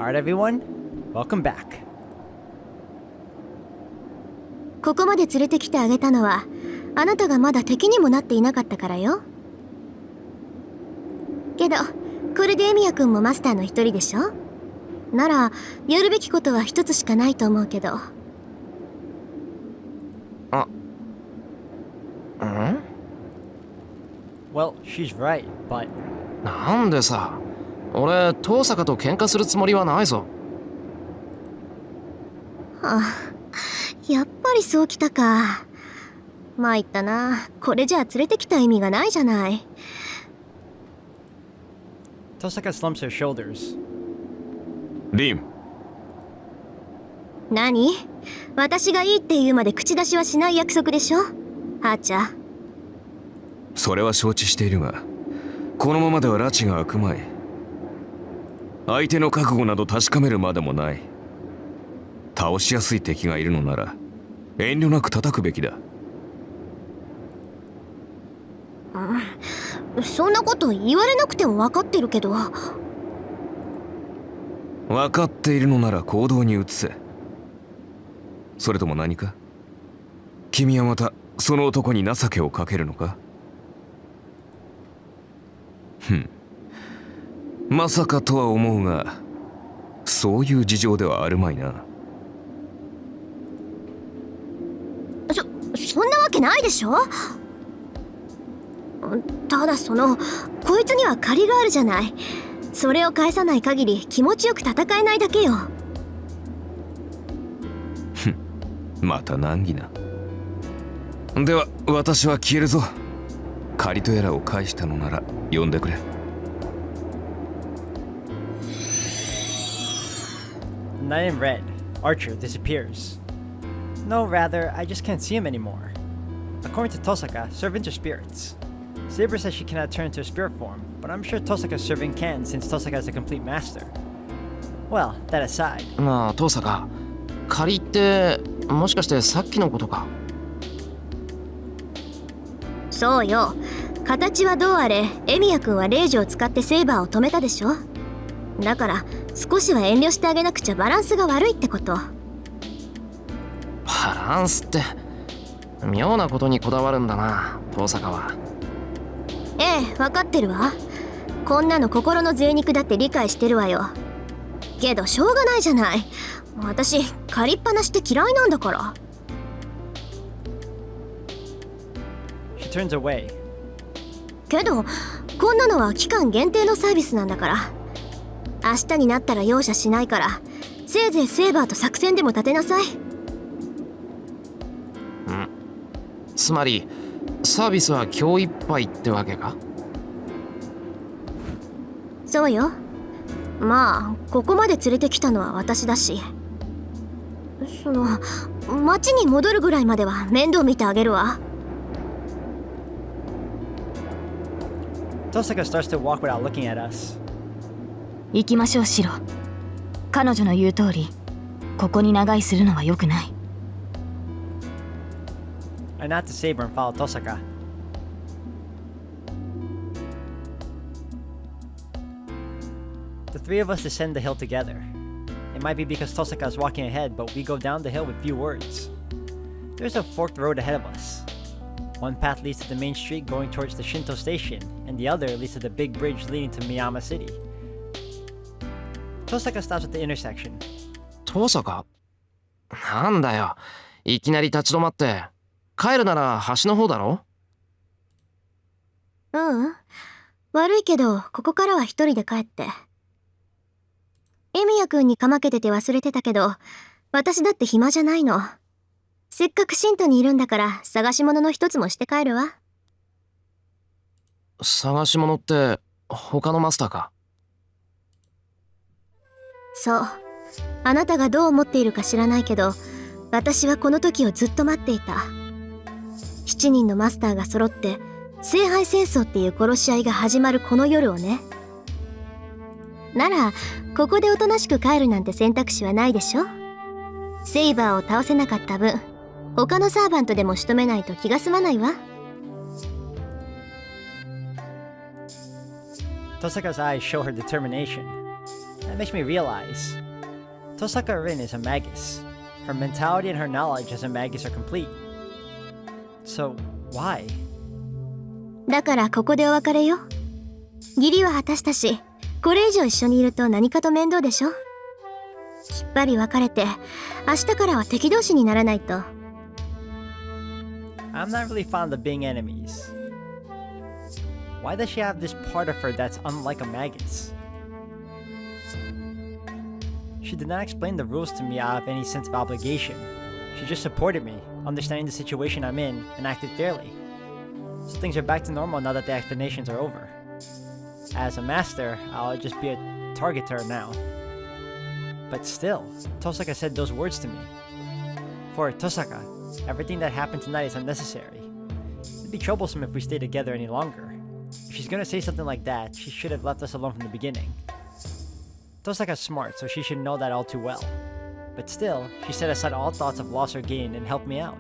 Alright everyone, welcome back. ここまで連れてきてあげたのはあなたがまだ敵にもなっていなかったからよ。けどこれでエミヤ君もマスターの一人でしょ。ならやるべきことは一つしかないと思うけど。Well, she's right, but なんでさ、俺遠坂と喧嘩するつもりはないぞ。やっぱりそうきたか。参ったな。これじゃあ連れてきた意味がないじゃない。Tosaka slumps her shoulders. リン。何？私がいいって言うまで口出しはしない約束でしょ、ハーチャー。それは承知しているが、このままでは拉致が開くまい。相手の覚悟など確かめるまでもない。倒しやすい敵がいるのなら遠慮なく叩くべきだ。そんなこと言われなくても分かってるけど。分かっているのなら行動に移せ。それとも何か？君はまたその男に情けをかけるのか？まさかとは思うが、そういう事情ではあるまいな。そんなわけないでしょ。ただこいつには借りがあるじゃない。それを返さない限り気持ちよく戦えないだけよ。また難儀な。では私は消えるぞ。借りとやらを返したのなら呼んでくれ。Night in red, Archer disappears. No, rather, I just can't see him anymore. According to Tosaka, servants are spirits. Saber says she cannot turn into a spirit form, but I'm sure Tosaka's servant can since Tosaka is a complete master. Well, that aside. なあ、遠坂。借りってもしかしてさっきのことか？そうよ。形はどうあれエミヤ君はレイジを使ってセイバーを止めたでしょ。だから少しは遠慮してあげなくちゃバランスが悪いってこと。バランスって妙なことにこだわるんだな、遠坂は。ええ、分かってるわ。こんなの心の贅肉だって理解してるわよ。けどしょうがないじゃない。私借りっぱなしって嫌いなんだから。She turns away. けどこんなのは期間限定のサービスなんだから。明日になったら容赦しないから、せいぜいセーバーと作戦でも立てなさい。つまりサービスは今日いっぱいってわけか？そうよ。まあここまで連れてきたのは私だし、町に戻るぐらいまでは面倒見てあげるわ。Tosaka starts to walk without looking at us. 行きましょう、シロ。彼女の言う通り、ここに長居するのは良くない。I nod to Saber and follow Tosaka. The three of us descend the hill together. It might be because Tosaka is walking ahead, but we go down the hill with few words. There's a forked road ahead of us. One path leads to the main street going towards the Shinto station, and the other leads to the big bridge leading to Miyama City. Tosaka stops at the intersection. 遠坂？なんだよ、いきなり立ち止まって。帰るなら橋の方だろ？悪いけどここからは一人で帰って。エミヤ君にかまけてて忘れてたけど、私だって暇じゃないの。せっかくシントにいるんだから探し物の一つもして帰るわ。探し物って他のマスターか？そう。あなたがどう思っているか知らないけど、私はこの時をずっと待っていた。7人のマスターが揃って聖杯戦争っていう殺し合いが始まるこの夜をね。ならここでおとなしく帰るなんて選択肢はないでしょ。セイバーを倒せなかった分、他のサーバントでも仕留めないと気が済まないわ。Tosaka's eyes show her determination. That makes me realize Tosaka Rin is a magus. Her mentality and her knowledge as a magus are complete. So, why? だからここでお別れよ。義理は果たしたし、これ以上一緒にいると何かと面倒でしょ。きっぱり別れて、明日からは敵同士にならないと。I'm not really fond of being enemies. Why does she have this part of her that's unlike a magus? She did not explain the rules to me out of any sense of obligation. She just supported me, understanding the situation I'm in, and acted fairly. So things are back to normal now that the explanations are over. As a master, I'll just be a target to her now. But still, Tosaka said those words to me. For Tosaka, everything that happened tonight is unnecessary. It'd be troublesome if we stay together any longer. If she's gonna say something like that, she should have left us alone from the beginning. Tosaka's smart, so she should know that all too well. But still, she set aside all thoughts of loss or gain and helped me out.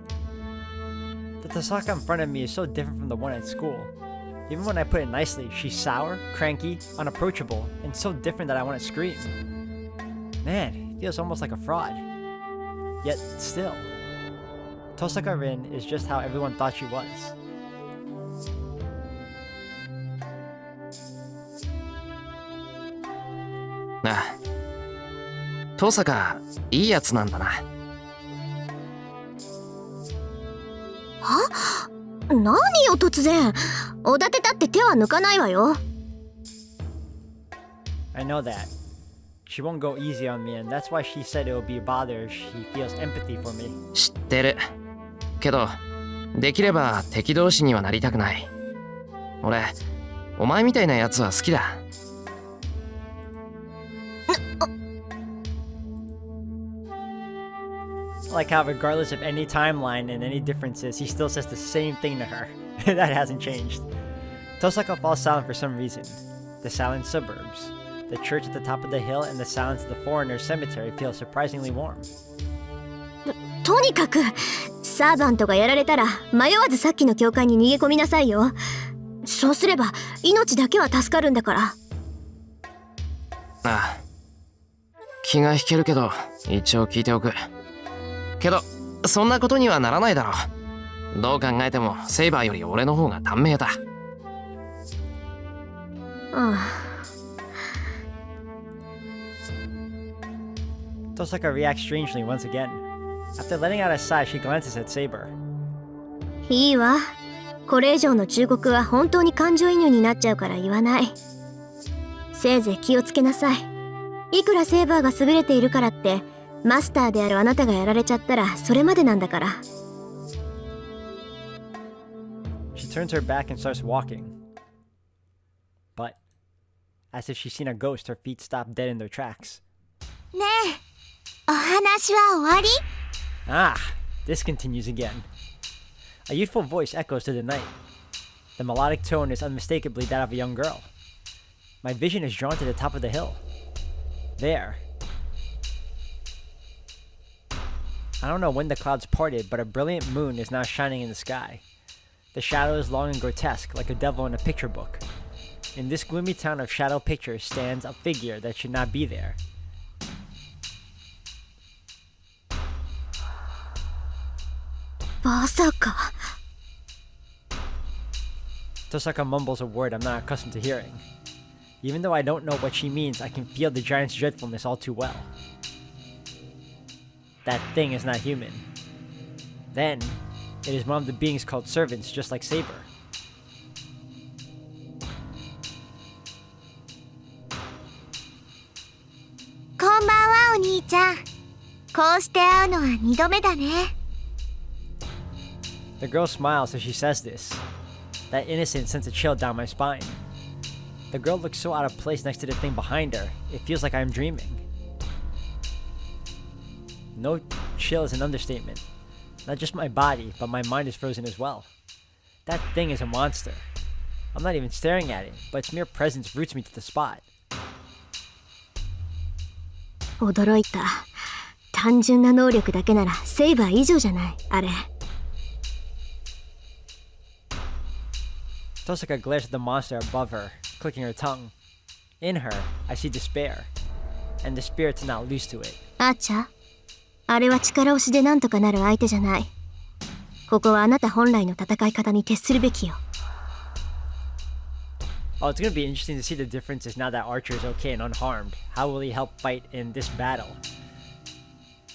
The Tosaka in front of me is so different from the one at school. Even when I put it nicely, she's sour, cranky, unapproachable, and so different that I want to scream. Man, it feels almost like a fraud. Yet still, Tosaka Rin is just how everyone thought she was. Ah. 登坂いいやつなんだな。何よ突然。おだてたって手は抜かないわよ。I know that. She won't go easy on me, and that's why she said it will be a bother if she feels empathy for me. 知ってる。けど、できれば敵同士にはなりたくない。俺、お前みたいなやつは好きだ。Like how regardless of any timeline and any differences, he still says the same thing to her. That hasn't changed. Tosaka falls silent for some reason. The silent suburbs, the church at the top of the hill, and the silence of the foreigner's cemetery feel surprisingly warm. とにかくサーバントがやられたら迷わずさっきの教会に逃げ込みなさいよ。そうすれば命だけは助かるんだから。ああ。気が引けるけど、一応聞いておく。けど、そんなことにはならないだろう。どう考えてもセイバーより俺の方が短命だ。Tosaka reacts strangely once again. After letting out a sigh, she glances at Saber. いいわ。これ以上の忠告は本当に感情移入になっちゃうから言わない。せいぜい気をつけなさい。いくらセーバーが優れているからってマスターであるあなたがやられちゃったらそれまでなんだから。She turns her back and starts walking. But, as if she's seen a ghost, her feet stop dead in their tracks. ねえ、お話は終わり？ Ah, this continues again. A youthful voice echoes through the night. The melodic tone is unmistakably that of a young girl. My vision is drawn to the top of the hill. There. I don't know when the clouds parted, but a brilliant moon is now shining in the sky. The shadow is long and grotesque, like a devil in a picture book. In this gloomy town of shadow pictures stands a figure that should not be there. Tosaka mumbles a word I'm not accustomed to hearing. Even though I don't know what she means, I can feel the giant's dreadfulness all too well. That thing is not human. Then, it is one of the beings called servants, just like Saber. Konbanwa, Oni-chan. こうして会うのは2度目だね。The girl smiles as she says this. That innocence sends a chill down my spine. The girl looks so out of place next to the thing behind her, it feels like I'm dreaming. No chill is an understatement. Not just my body, but my mind is frozen as well. That thing is a monster. I'm not even staring at it, but its mere presence roots me to the spot. 驚いた。単純な能力だけならセイバー以上じゃない、あれ。Tosaka glares at the monster above her, clicking her tongue. In her, I see despair. and the spirits are not loose to it. あーちゃん、あれは力押しでなんとかなる相手じゃない。ここはあなた本来の戦い方に徹するべきよ。Oh, it's gonna be interesting to see the differences now that Archer is okay and unharmed. How will he help fight in this battle?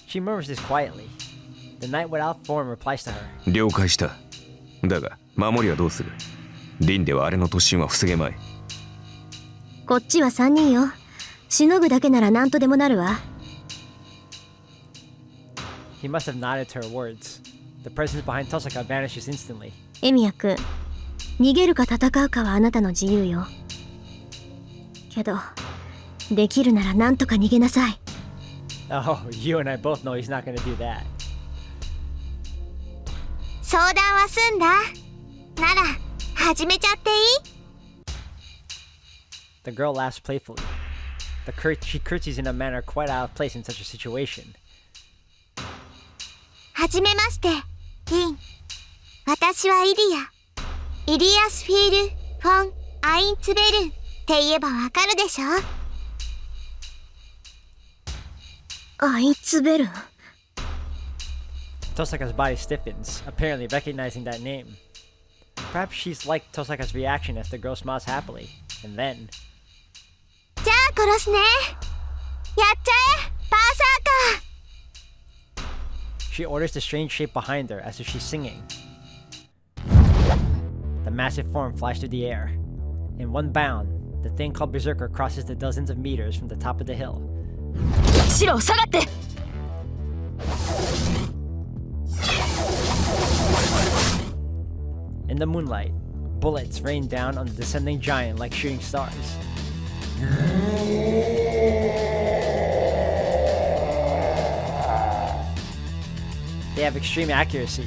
She murmurs this quietly. The knight without form replies to her. 了解した。だが守りはどうする？リンではあれの突進は防げまい。こっちは3人よ。しのぐだけなら何とでもなるわ。He must have nodded to her words. The presence behind Tosaka vanishes instantly. エミヤ君、逃げるか戦うかはあなたの自由よ。けど、できるなら何とか逃げなさい。Oh, you and I both know he's not gonna do that. 相談は済んだ。なら、始めちゃっていい？ The girl laughs playfully. She curtsies in a manner quite out of place in such a situation. はじめまして、リン。私はイリア。イリアスフィール・フォン・アインツベルって言えばわかるでしょ？アインツベル。Tosaka's body stiffens, apparently recognizing that name. Perhaps she's liked Tosaka's reaction as the girl smiles happily, and then... じゃあ殺すね。やっちゃえ、バーサーカー。 She orders the strange shape behind her as if she's singing. The massive form flies through the air. In one bound, the thing called Berserker crosses the dozens of meters from the top of the hill. シロ下がって。In the moonlight, bullets rain down on the descending giant like shooting stars. They have extreme accuracy.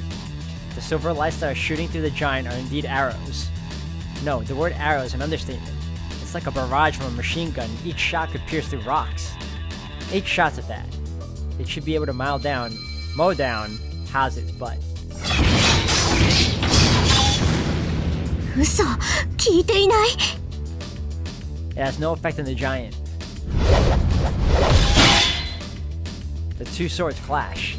The silver lights that are shooting through the giant are indeed arrows. No, the word arrow is an understatement. It's like a barrage from a machine gun. Each shot could pierce through rocks. 8 shots at that. It should be able to mow down Hazard's butt. 嘘、聞いていない。It has no effect on the giant. The two swords clash.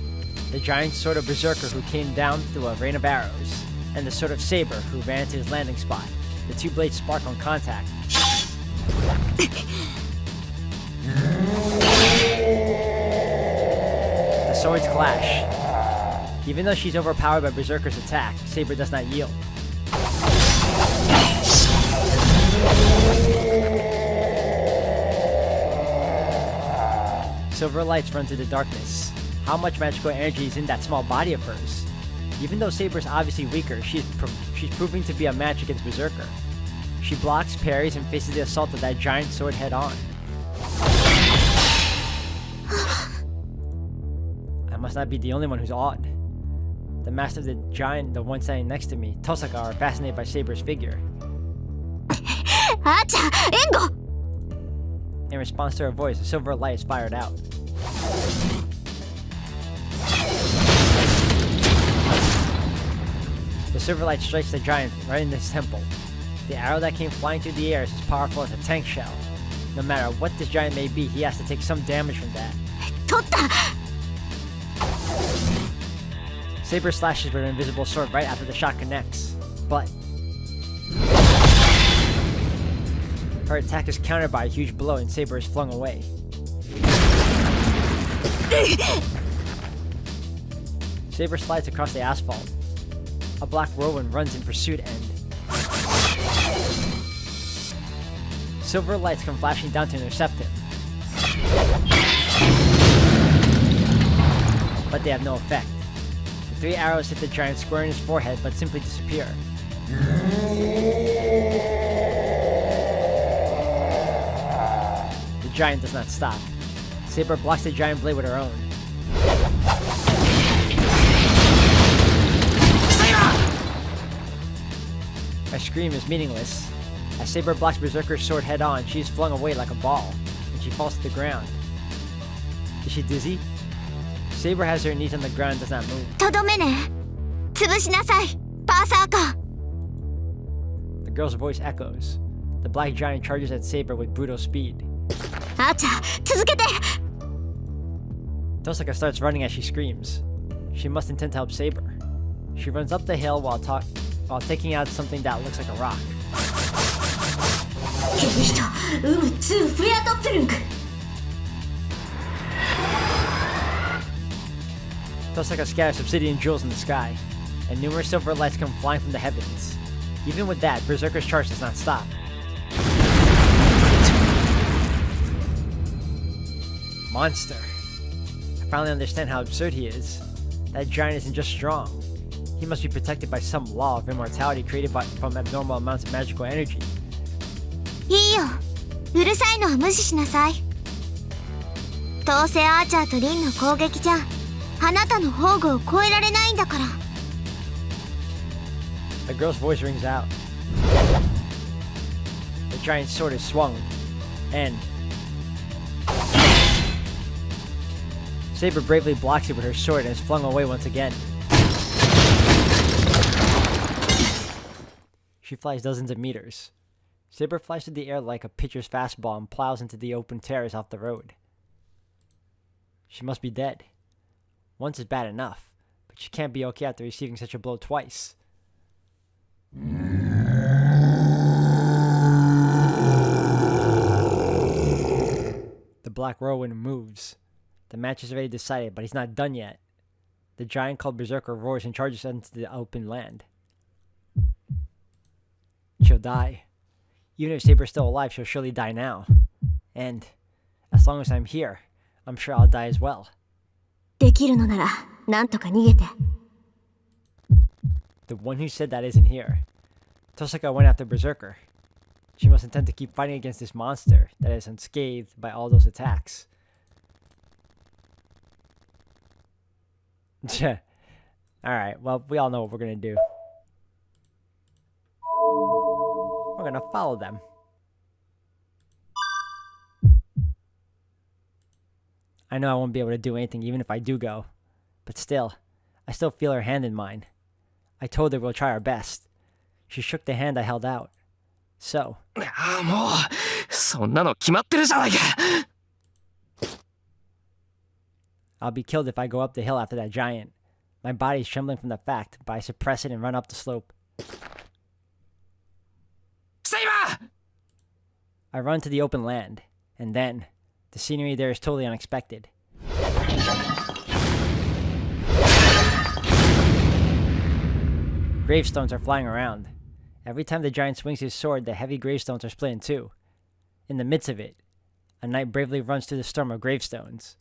The giant's sword of Berserker who came down through a rain of arrows, and the sword of Saber who ran to his landing spot. The two blades spark on contact. The swords clash. Even though she's overpowered by Berserker's attack, Saber does not yield. Silver lights run through the darkness. How much magical energy is in that small body of hers? Even though Saber's obviously weaker, she's proving to be a match against Berserker. She blocks, parries, and faces the assault of that giant sword head on. I must not be the only one who's awed. The master of the giant, the one standing next to me, Tosaka, are fascinated by Saber's figure. あーちゃん、援護。 In response to her voice, a silver light is fired out. The silver light strikes the giant right in his temple. The arrow that came flying through the air is as powerful as a tank shell. No matter what this giant may be, he has to take some damage from that. 取った。 Saber slashes with her invisible sword right after the shot connects. But her attack is countered by a huge blow and Saber is flung away. Saber slides across the asphalt. A black whirlwind runs in pursuit and... Silver lights come flashing down to intercept him. But they have no effect. The 3 arrows hit the giant square in his forehead but simply disappear. The giant does not stop. Saber blocks the giant blade with her own. Her scream is meaningless. As Saber blocks Berserker's sword head on, she is flung away like a ball, and she falls to the ground. Is she dizzy? Saber has her knees on the ground and does not move. とどめね。潰しなさい、バーサーカー。 The girl's voice echoes. The black giant charges at Saber with brutal speed. アーチャー続けて。 Tosaka starts running as she screams. She must intend to help Saber. She runs up the hill while taking out something that looks like a rock. ヘビ人2フレアトップルンク。 Tosaka scatters obsidian jewels in the sky, and numerous silver lights come flying from the heavens. Even with that, Berserker's charge does not stop. Monster. I finally understand how absurd he is. That giant isn't just strong. He must be protected by some law of immortality created from abnormal amounts of magical energy. いいよ、うるさいのは無視しなさい。どうせアーチャーとリンの攻撃じゃあなたの宝具を超えられないんだから。 The girl's voice rings out. The giant's sword is swung, and Saber bravely blocks it with her sword and is flung away once again. She flies dozens of meters. Saber flies through the air like a pitcher's fastball and plows into the open terrace off the road. She must be dead. Once is bad enough, but she can't be okay after receiving such a blow twice. The black whirlwind moves. The match is already decided, but he's not done yet. The giant called Berserker roars and charges into the open land. She'll die. Even if Saber's still alive, she'll surely die now. And as long as I'm here, I'm sure I'll die as well. できるのならなんとか逃げて。 The one who said that isn't here. Tosaka went after Berserker. She must intend to keep fighting against this monster that is unscathed by all those attacks. Alright, well, we all know what we're gonna do. We're gonna follow them. I know I won't be able to do anything even if I do go. But still, I still feel her hand in mine. I told her we'll try our best. She shook the hand I held out. So. ああ、もうそんなの決まってるじゃないか。 I'll be killed if I go up the hill after that giant. My body's trembling from the fact, but I suppress it and run up the slope. Saber! I run to the open land, and then, the scenery there is totally unexpected. Gravestones are flying around. Every time the giant swings his sword, the heavy gravestones are split in two. In the midst of it, a knight bravely runs through the storm of gravestones.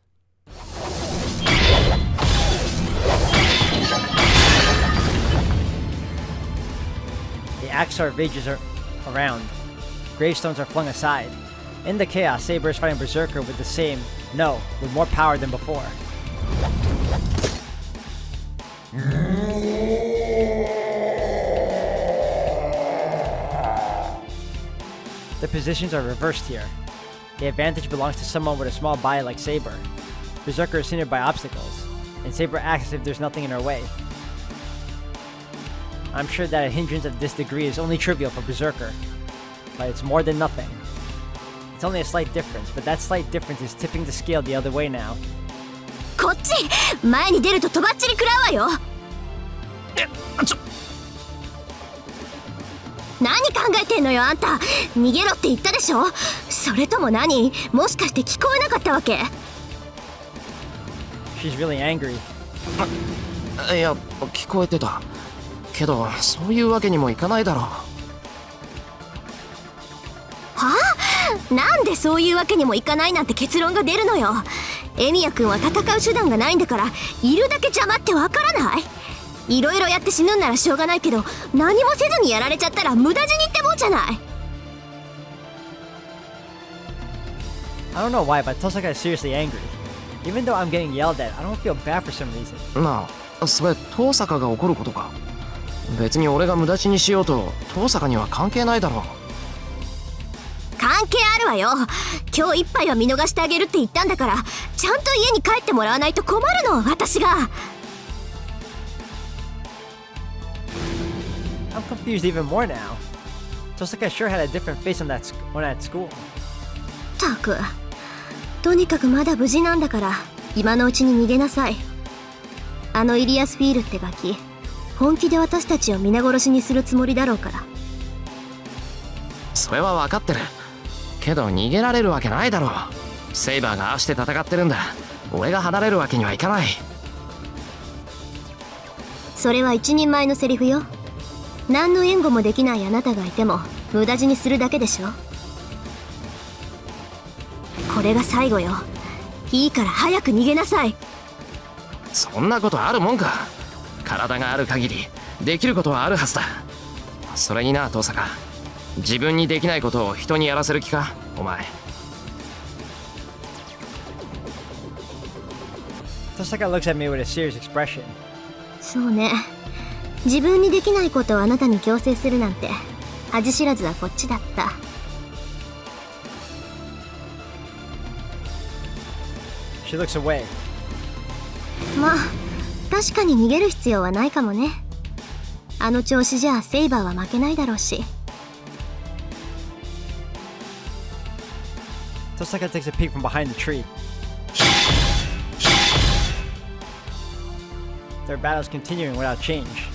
The axe sword rages around. Gravestones are flung aside. In the chaos, Saber is fighting Berserker with with more power than before. The positions are reversed here. The advantage belongs to someone with a small body like Saber. Berserker is hindered by obstacles, and Saber acts as if there's nothing in her way. I'm sure that a hindrance of this degree is only trivial for Berserker, but it's more than nothing. It's only a slight difference, but that slight difference is tipping the scale the other way now. こっち前に出るととばっちり食らうわよ。何考えてんのよあんた。逃げろって言ったでしょ。それとも何、もしかして聞こえなかったわけ。 She's really angry. いや、聞こえてた。けど、そういうわけにもいかないだろう。はあ？なんでそういうわけにもいかないなんて結論が出るのよ。エミヤ君は戦う手段がないんだから、いるだけ邪魔ってわからない？いろいろやって死ぬんならしょうがないけど、何もせずにやられちゃったら無駄死にってもんじゃない。 I don't know why, but Tosaka is seriously angry. Even though I'm getting yelled at, I don't feel bad for some reason. なあ、それ遠坂が怒ることか。別に俺が無駄死にしようと遠坂には関係ないだろう。関係あるわよ。今日一杯は見逃してあげるって言ったんだから、ちゃんと家に帰ってもらわないと困るの、私が。 I'm confused even more now. Tosaka sure had a different face when at school. ったく、とにかくまだ無事なんだから今のうちに逃げなさい。あのイリアスフィールってガキ、本気で私たちを皆殺しにするつもりだろうから。それは分かってるけど逃げられるわけないだろう。セイバーがああして戦ってるんだ。俺が離れるわけにはいかない。それは一人前のセリフよ。何の援護もできないあなたがいても無駄死にするだけでしょ。これが最後よ。いいから早く逃げなさい。そんなことあるもんか。体がある限りできることはあるはずだ。それにな、遠坂、自分にできないことを人にやらせる気かお前。Tosaka looks at me with a serious expression. そうね。自分にできないことをあなたに強制するなんて恥知らずはこっちだった。She looks away. まあ確かに逃げる必要はないかもね。あの調子じゃセイバーは負けないだろうし。Tosaka takes a peek from behind the tree. Their battle is continuing without change.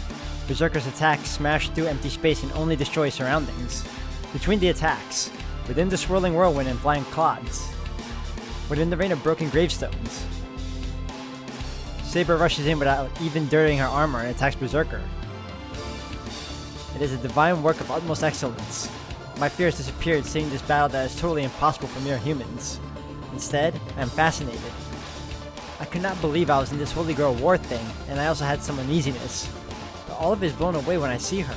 Berserker's attacks smash through empty space and only destroy surroundings. Between the attacks, within the swirling whirlwind and flying clods, within the rain of broken gravestones, Saber rushes in without even dirtying her armor and attacks Berserker. It is a divine work of utmost excellence. My fears disappeared seeing this battle that is totally impossible for mere humans. Instead, I am fascinated. I could not believe I was in this Holy Grail war thing, and I also had some uneasiness. But all of it is blown away when I see her.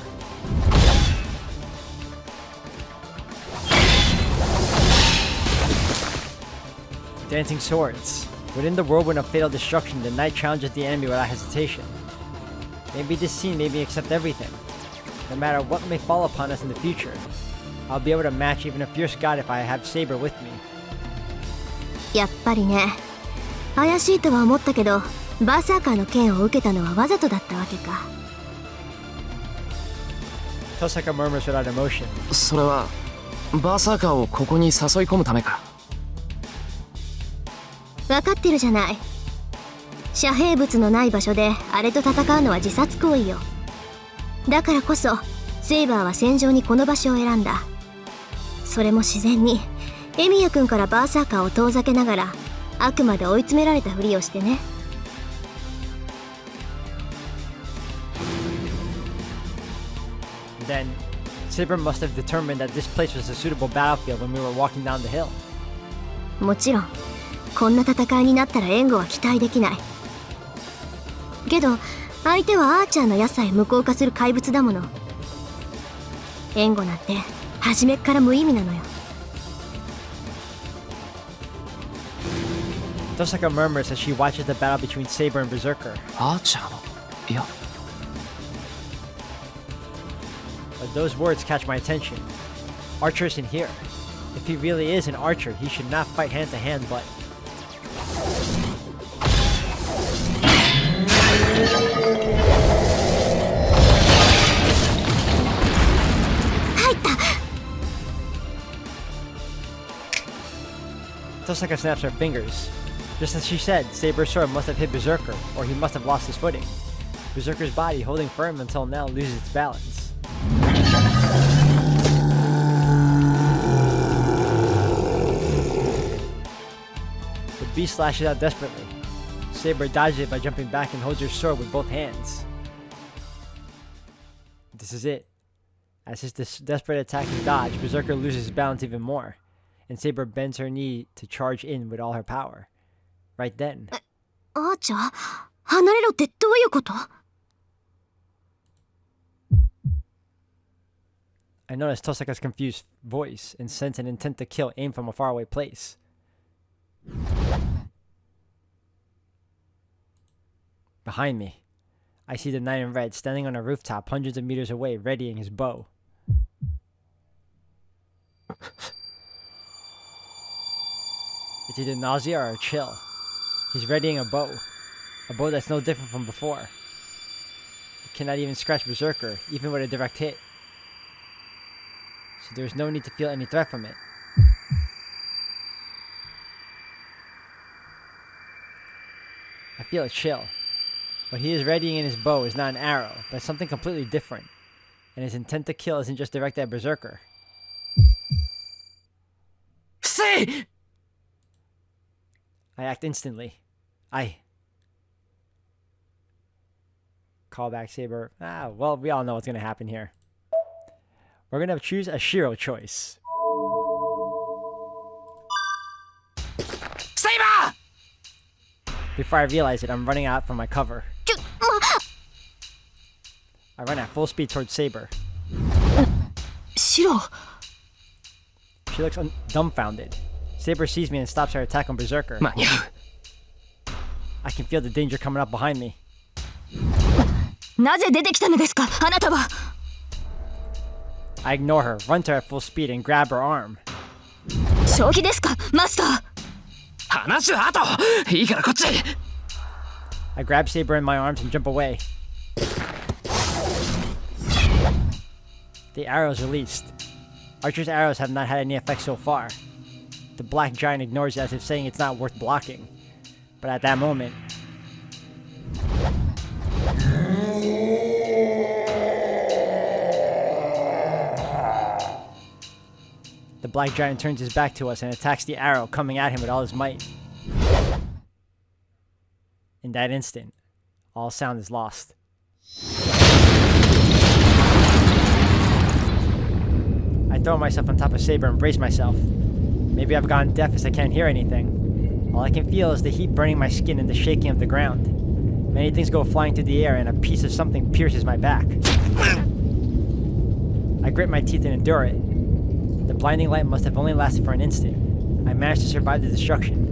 Dancing swords. Within the whirlwind of fatal destruction, the knight challenges the enemy without hesitation. Maybe this scene made me accept everything. No matter what may fall upon us in the future, I'll be able to match even a fierce god if I have Saber with me. やっぱりね。怪しいとは思ったけど、バーサーカーの剣を受けたのはわざとだったわけか。Tosaka murmurs without emotion. それはバーサーカーをここに誘い込むためか。分かってるじゃない。遮蔽物のない場所であれと戦うのは自殺行為よ。だからこそセイバーは戦場にこの場所を選んだ。それも自然にエミヤ君からバーサーカーを遠ざけながらあくまで追い詰められたふりをしてね。Then, Saber must have determined that this place was a suitable battlefield when we were walking down the hill. もちろんこんな戦いになったら援護は期待できない。けど相手はアーチャーの野菜無効化する怪物だもの。援護なんて初めっから無意味なのよ。Tosaka murmurs as she watches the battle between Saber and Berserker. アーチャーのいや But those words catch my attention. Archer isn't here. If he really is an archer, he should not fight hand to hand, but... Tosaka snaps her fingers. Just as she said, Saber's sword must have hit Berserker, or he must have lost his footing. Berserker's body, holding firm until now, loses its balance. The beast lashes out desperately. Saber dodges it by jumping back and holds her sword with both hands. This is it. As his desperate attack is dodged, Berserker loses his balance even more, and Saber bends her knee to charge in with all her power. Right then. アーチャー、離れろってどういうこと？ I noticed Tosaka's confused voice and sense an intent to kill aimed from a faraway place. Behind me, I see the knight in red standing on a rooftop hundreds of meters away, readying his bow. It's either nausea or a chill. He's readying a bow that's no different from before. It cannot even scratch Berserker, even with a direct hit. So there's no need to feel any threat from it. I feel a chill. What he is readying in his bow is not an arrow, but something completely different. And his intent to kill isn't just directed at Berserker. Say! I act instantly. Callback Saber. Well, we all know what's gonna happen here. We're gonna choose a Shiro choice. Saber! Before I realize it, I'm running out from my cover. I run at full speed towards Saber. シロ She looks dumbfounded. Saber sees me and stops her attack on Berserker. 間に合う I can feel the danger coming up behind me. なぜ出てきたのですかあなたは I ignore her, run to her at full speed, and grab her arm. 正気ですかマスター話は後いいからこっち I grab Saber in my arms and jump away. The arrow is released. Archer's arrows have not had any effect so far. The black giant ignores it as if saying it's not worth blocking. But at that moment... The black giant turns his back to us and attacks the arrow, coming at him with all his might. In that instant, all sound is lost. I throw myself on top of Saber and brace myself. Maybe I've gone deaf as I can't hear anything. All I can feel is the heat burning my skin and the shaking of the ground. Many things go flying through the air and a piece of something pierces my back. I grit my teeth and endure it. The blinding light must have only lasted for an instant. I managed to survive the destruction.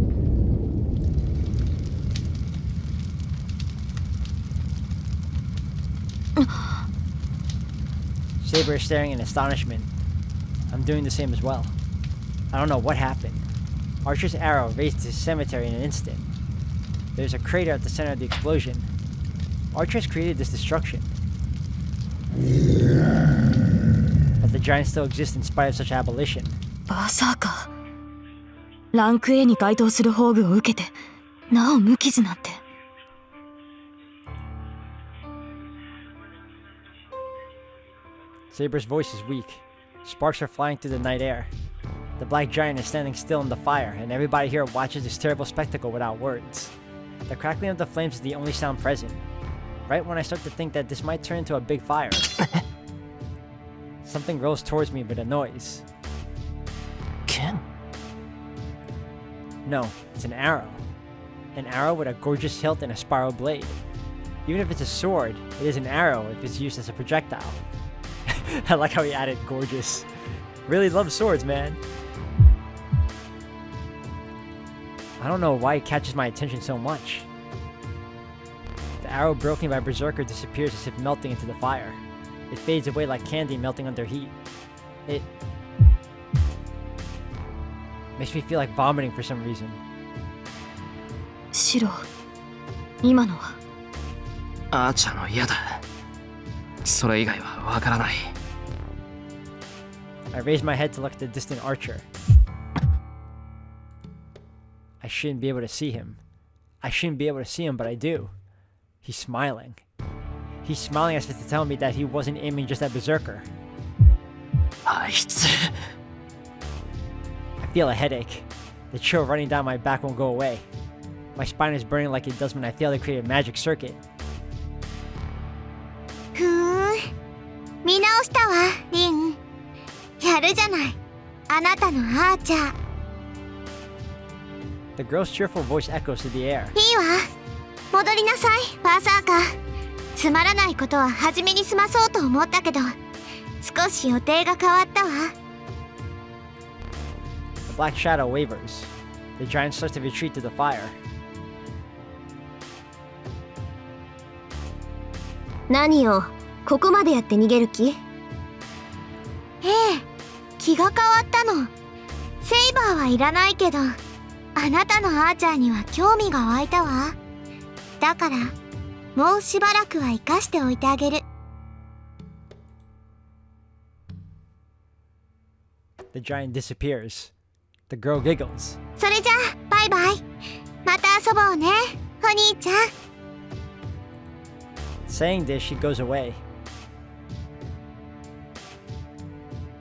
Saber is staring in astonishment. I'm doing the same as well. I don't know what happened. Archer's arrow razed his cemetery in an instant. There's a crater at the center of the explosion. Archer has created this destruction. But the giant still exists in spite of such abolition. バサーカランク A に該当する宝具を受けてなお無傷なんて Saber's voice is weak. Sparks are flying through the night air. The black giant is standing still in the fire, and everybody here watches this terrible spectacle without words. The crackling of the flames is the only sound present. Right when I start to think that this might turn into a big fire. Something rolls towards me with a noise. Ken? No, it's an arrow. An arrow with a gorgeous hilt and a spiral blade. Even if it's a sword, it is an arrow if it's used as a projectile. I like how he added gorgeous. Really love swords, man. I don't know why it catches my attention so much. The arrow broken by Berserker disappears as if melting into the fire. It fades away like candy melting under heat. It makes me feel like vomiting for some reason. シロ今のはアーチャーの嫌だそれ以外はわからない I raise my head to look at the distant archer. I shouldn't be able to see him. I shouldn't be able to see him, but I do. He's smiling. He's smiling as if to tell me that he wasn't aiming just at Berserker. あいつ I feel a headache. The chill running down my back won't go away. My spine is burning like it does when I fail to create a magic circuit. ふーん見直したわリンやるじゃないあなたのアーチャー The girl's cheerful voice echoes through the air. いいわ戻りなさいバーサーカーつまらないことは初めに済まそうと思ったけど少し予定が変わったわ The black shadow wavers. The giant starts to retreat to the fire. 何よここまでやって逃げる気ええ気が変わったのセイバーはいらないけどあなたのアーチャーには興味が湧いたわだからもうしばらくは生かしておいてあげる The giant disappears. The girl giggles. それじゃあバイバイまた遊ぼうね兄ちゃん。 Saying this, she goes away.